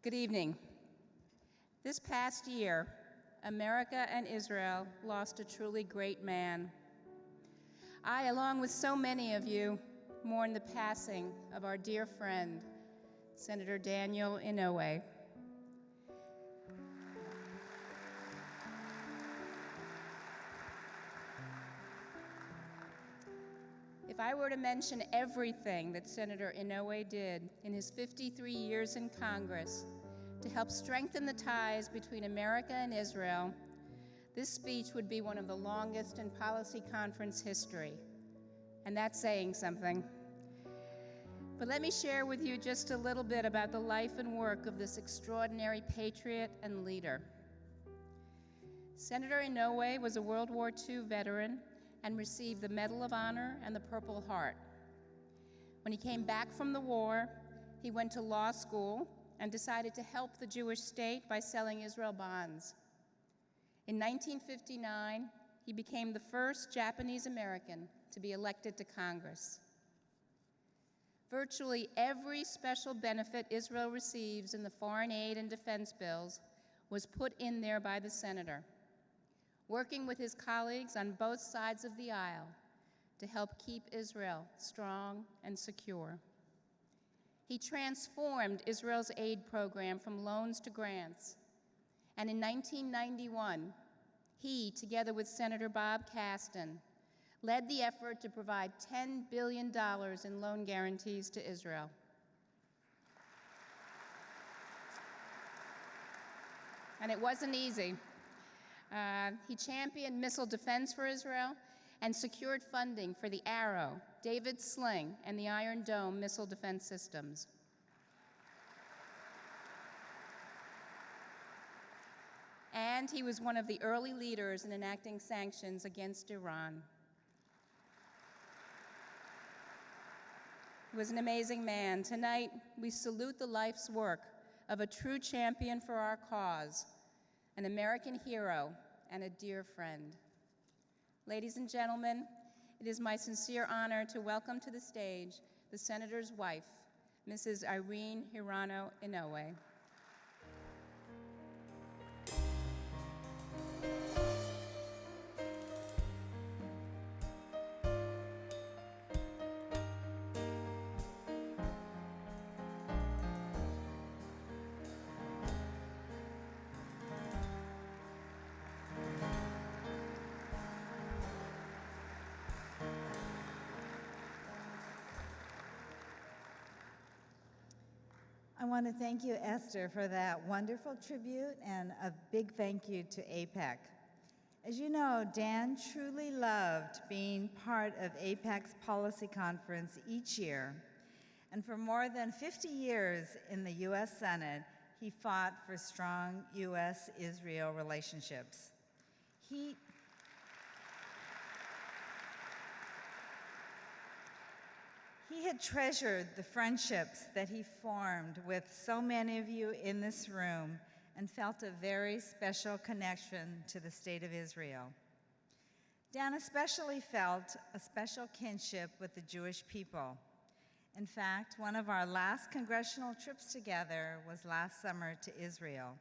Good evening. This past year, America and Israel lost a truly great man. I, along with so many of you, mourn the passing of our dear friend, Senator Daniel Inouye. If I were to mention everything that Senator Inouye did in his 53 years in Congress to help strengthen the ties between America and Israel, this speech would be one of the longest in policy conference history, and that's saying something. But let me share with you just a little bit about the life and work of this extraordinary patriot and leader. Senator Inouye was a World War II veteran and received the Medal of Honor and the Purple Heart. When he came back from the war, he went to law school and decided to help the Jewish state by selling Israel bonds. In 1959, he became the first Japanese American to be elected to Congress. Virtually every special benefit Israel receives in the foreign aid and defense bills was put in there by the senator, working with his colleagues on both sides of the aisle to help keep Israel strong and secure. He transformed Israel's aid program from loans to grants, and in 1991, he, together with Senator Bob Caston, led the effort to provide $10 billion in loan guarantees to Israel. And it wasn't easy. He championed missile defense for Israel and secured funding for the Arrow, David's Sling, and the Iron Dome missile defense systems. And he was one of the early leaders in enacting sanctions against Iran. He was an amazing man. Tonight, we salute the life's work of a true champion for our cause, an American hero, and a dear friend. Ladies and gentlemen, it is my sincere honor to welcome to the stage the Senator's wife, Mrs. Irene Hirano Inouye. I want to thank you, Esther, for that wonderful tribute, and a big thank you to AIPAC. As you know, Dan truly loved being part of AIPAC's policy conference each year, and for more than 50 years in the U.S. Senate, he fought for strong U.S.-Israel relationships. He had treasured the friendships that he formed with so many of you in this room and felt a very special connection to the state of Israel. Dan especially felt a special kinship with the Jewish people. In fact, one of our last congressional trips together was last summer to Israel.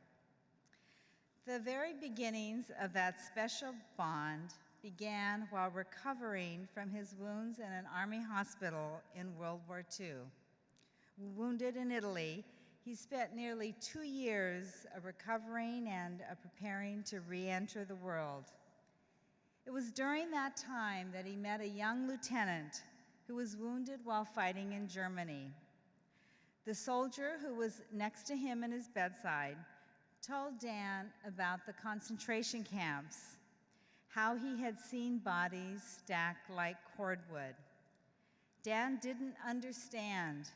The very beginnings of that special bond began while recovering from his wounds in an army hospital in World War II. Wounded in Italy, he spent nearly 2 years of recovering and preparing to re-enter the world. It was during that time that he met a young lieutenant who was wounded while fighting in Germany. The soldier who was next to him in his bedside told Dan about the concentration camps, how he had seen bodies stacked like cordwood. Dan didn't understand.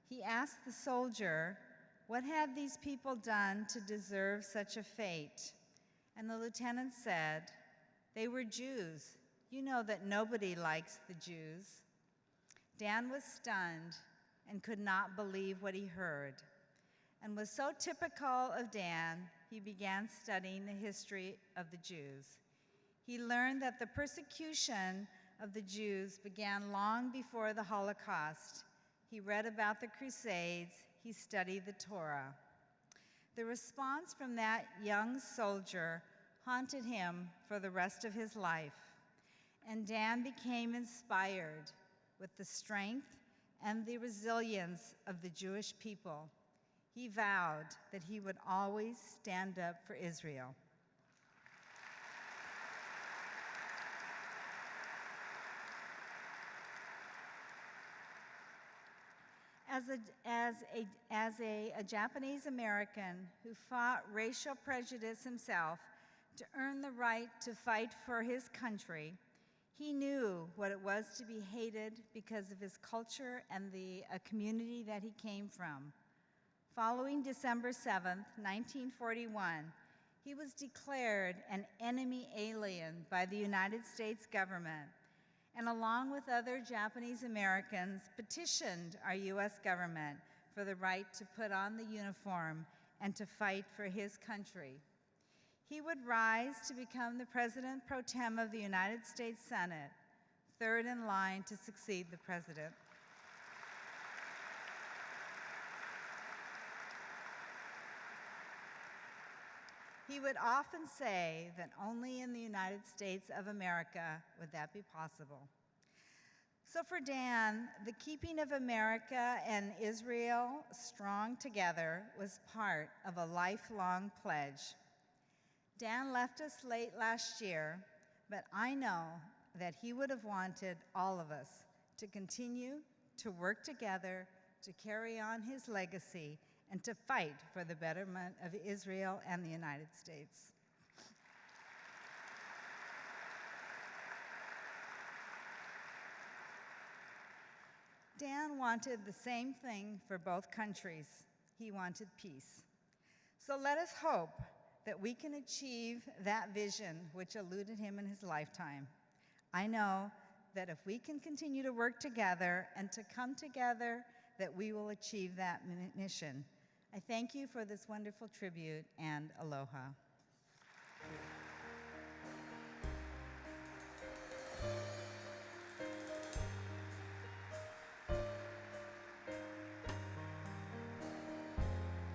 He asked the soldier, what had these people done to deserve such a fate? And the lieutenant said, they were Jews. You know that nobody likes the Jews. Dan was stunned and could not believe what he heard. And was so typical of Dan, he began studying the history of the Jews. He learned that the persecution of the Jews began long before the Holocaust. He read about the Crusades. He studied the Torah. The response from that young soldier haunted him for the rest of his life, and Dan became inspired with the strength and the resilience of the Jewish people. He vowed that he would always stand up for Israel. As a Japanese American who fought racial prejudice himself to earn the right to fight for his country, he knew what it was to be hated because of his culture and the community that he came from. Following December 7th, 1941, he was declared an enemy alien by the United States government, and along with other Japanese Americans, petitioned our US government for the right to put on the uniform and to fight for his country. He would rise to become the President pro tem of the United States Senate, third in line to succeed the president. He would often say that only in the United States of America would that be possible. So for Dan, the keeping of America and Israel strong together was part of a lifelong pledge. Dan left us late last year, but I know that he would have wanted all of us to continue to work together to carry on his legacy and to fight for the betterment of Israel and the United States. Dan wanted the same thing for both countries. He wanted peace. So let us hope that we can achieve that vision which eluded him in his lifetime. I know that if we can continue to work together and to come together, that we will achieve that mission. I thank you for this wonderful tribute, and aloha.